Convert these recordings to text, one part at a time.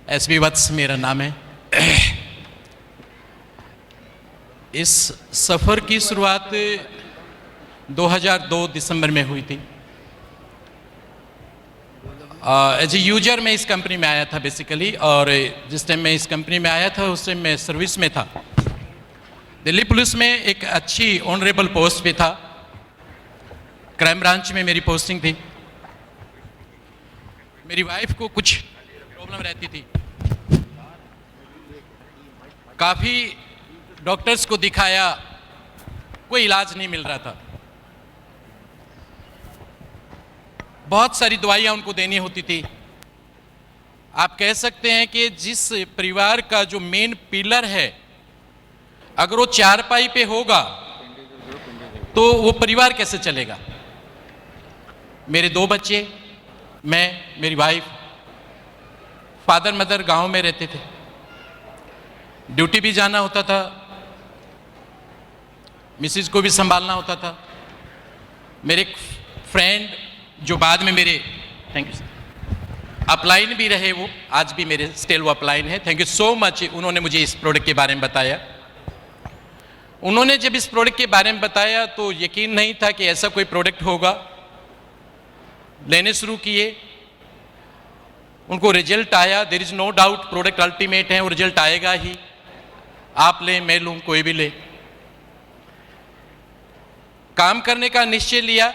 SB वत्स मेरा नाम है। इस सफ़र की शुरुआत 2002 दिसंबर में हुई थी। एज ए यूजर मैं इस कंपनी में आया था बेसिकली, और जिस टाइम मैं इस कंपनी में आया था उस टाइम मैं सर्विस में था। दिल्ली पुलिस में एक अच्छी ऑनरेबल पोस्ट पे था। क्राइम ब्रांच में मेरी पोस्टिंग थी। मेरी वाइफ को कुछ प्रॉब्लम रहती थी। काफ़ी डॉक्टर्स को दिखाया, कोई इलाज नहीं मिल रहा था। बहुत सारी दवाइयाँ उनको देनी होती थी। आप कह सकते हैं कि जिस परिवार का जो मेन पिलर है, अगर वो चारपाई पे होगा तो वो परिवार कैसे चलेगा। मेरे 2 बच्चे, मैं, मेरी वाइफ, फादर मदर गांव में रहते थे। ड्यूटी भी जाना होता था, मिसिज को भी संभालना होता था। मेरे एक फ्रेंड जो बाद में मेरे अपलाइन भी रहे, वो आज भी मेरे स्टिल वो अपलाइन है। Thank you so much. उन्होंने मुझे इस प्रोडक्ट के बारे में बताया। उन्होंने जब इस प्रोडक्ट के बारे में बताया तो यकीन नहीं था कि ऐसा कोई प्रोडक्ट होगा। लेने शुरू किए, उनको रिजल्ट आया। There is no doubt, product ultimate है, वो रिजल्ट आएगा ही। आप लें, मैं लूं, कोई भी ले। काम करने का निश्चय लिया।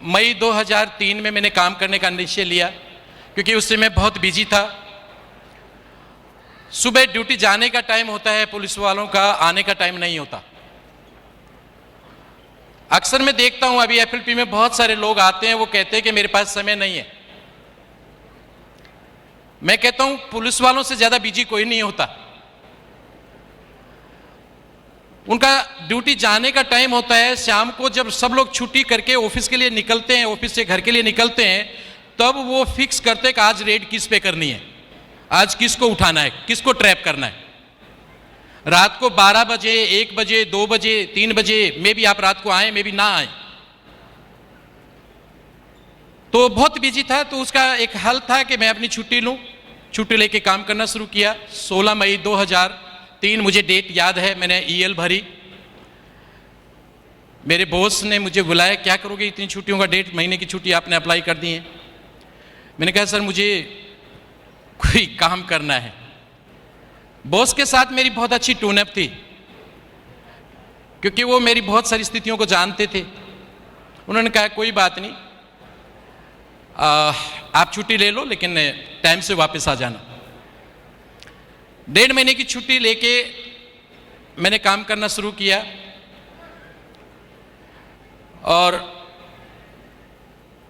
मई 2003 में मैंने काम करने का निश्चय लिया, क्योंकि उससे मैं बहुत बिजी था। सुबह ड्यूटी जाने का टाइम होता है पुलिस वालों का, आने का टाइम नहीं होता। अक्सर मैं देखता हूं अभी एफएलपी में बहुत सारे लोग आते हैं, वो कहते हैं कि मेरे पास समय नहीं है। मैं कहता हूं पुलिस वालों से ज्यादा बिजी कोई नहीं होता। उनका ड्यूटी जाने का टाइम होता है शाम को, जब सब लोग छुट्टी करके ऑफिस के लिए निकलते हैं, ऑफिस से घर के लिए निकलते हैं, तब वो फिक्स करते हैं कि आज रेड किस पे करनी है, आज किसको उठाना है, किसको ट्रैप करना है। रात को 12 बजे, 1 बजे, 2 बजे, 3 बजे में भी आप रात को आए, में भी ना आए। तो बहुत बिजी था। तो उसका एक हल था कि मैं अपनी छुट्टी लूं। छुट्टी लेके काम करना शुरू किया। 16 मई 2003 मुझे डेट याद है। मैंने ईएल भरी। मेरे बॉस ने मुझे बुलाया, क्या करोगे इतनी छुट्टियों का, 1.5 महीने की छुट्टी आपने अप्लाई कर दी है। मैंने कहा सर मुझे कोई काम करना है। बॉस के साथ मेरी बहुत अच्छी टून अप थी, क्योंकि वो मेरी बहुत सारी स्थितियों को जानते थे। उन्होंने कहा कोई बात नहीं, आप छुट्टी ले लो, लेकिन टाइम से वापस आ जाना। 1.5 महीने की छुट्टी लेके मैंने काम करना शुरू किया। और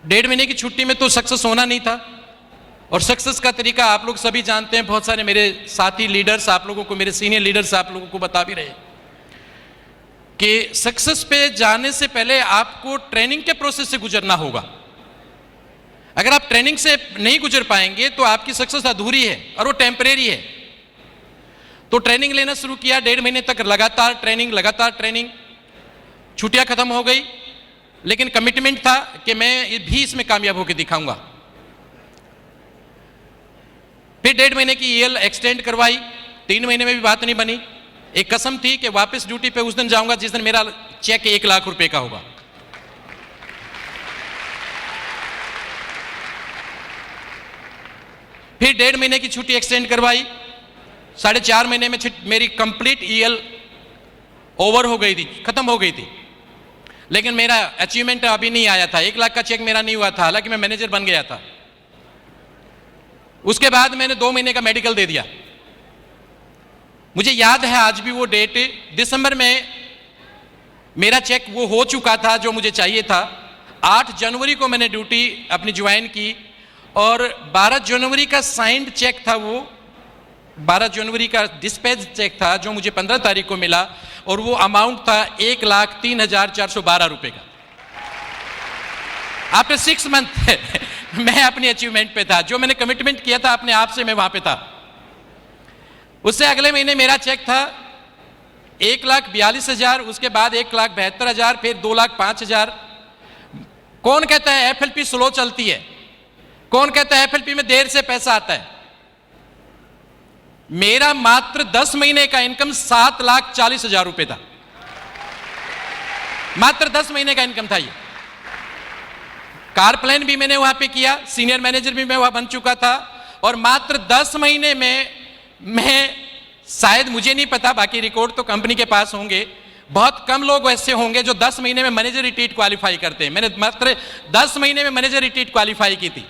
1.5 महीने की छुट्टी में तो सक्सेस होना नहीं था। और सक्सेस का तरीका आप लोग सभी जानते हैं। बहुत सारे मेरे साथी लीडर्स आप लोगों को, मेरे सीनियर लीडर्स आप लोगों को बता भी रहे कि सक्सेस पे जाने से पहले आपको ट्रेनिंग के प्रोसेस से गुजरना होगा। अगर आप ट्रेनिंग से नहीं गुजर पाएंगे तो आपकी सक्सेस अधूरी है और वो टेम्परेरी है। तो ट्रेनिंग लेना शुरू किया। 1.5 महीने तक लगातार ट्रेनिंग। छुट्टियां खत्म हो गई, लेकिन कमिटमेंट था कि मैं भी इसमें कामयाब होकर दिखाऊंगा। फिर 1.5 महीने की ईएल एक्सटेंड करवाई। 3 महीने में भी बात नहीं बनी। एक कसम थी कि वापस ड्यूटी पे उस दिन जाऊंगा जिस दिन मेरा चेक 1 लाख रुपए का होगा। फिर 1.5 महीने की छुट्टी एक्सटेंड करवाई। 4.5 महीने में मेरी कंप्लीट ईएल ओवर हो गई थी, खत्म हो गई थी। लेकिन मेरा अचीवमेंट अभी नहीं आया था। 1 लाख का चेक मेरा नहीं हुआ था, हालांकि मैं मैनेजर बन गया था। उसके बाद मैंने 2 महीने का मेडिकल दे दिया। मुझे याद है आज भी वो डेट। दिसंबर में मेरा चेक वो हो चुका था जो मुझे चाहिए था। 8 जनवरी को मैंने ड्यूटी अपनी ज्वाइन की, और 12 जनवरी का साइंड चेक था। वो 12 जनवरी का डिस्पैच चेक था जो मुझे 15 तारीख को मिला, और वो अमाउंट था 1,03,412 रुपए का। आफ्टर 6 मंथ मैं अपनी अचीवमेंट पे था। जो मैंने कमिटमेंट किया था अपने आप से, मैं वहां पे था। उससे अगले महीने मेरा चेक था 1,42,000, उसके बाद 1,72,000, फिर 2,05,000। कौन कहता है एफएलपी स्लो चलती है? कौन कहता है एफएलपी में देर से पैसा आता है? मेरा मात्र 10 महीने का इनकम 7,40,000 रुपए था। मात्र 10 महीने का इनकम था ये। कार प्लान भी मैंने वहां पे किया, सीनियर मैनेजर भी मैं वहां बन चुका था, और मात्र 10 महीने में मैं, शायद मुझे नहीं पता, बाकी रिकॉर्ड तो कंपनी के पास होंगे, बहुत कम लोग ऐसे होंगे जो 10 महीने में मैनेजर रिट्रीट क्वालिफाई करते हैं। मैंने मात्र 10 महीने में मैनेजर रिट्रीट क्वालिफाई की थी।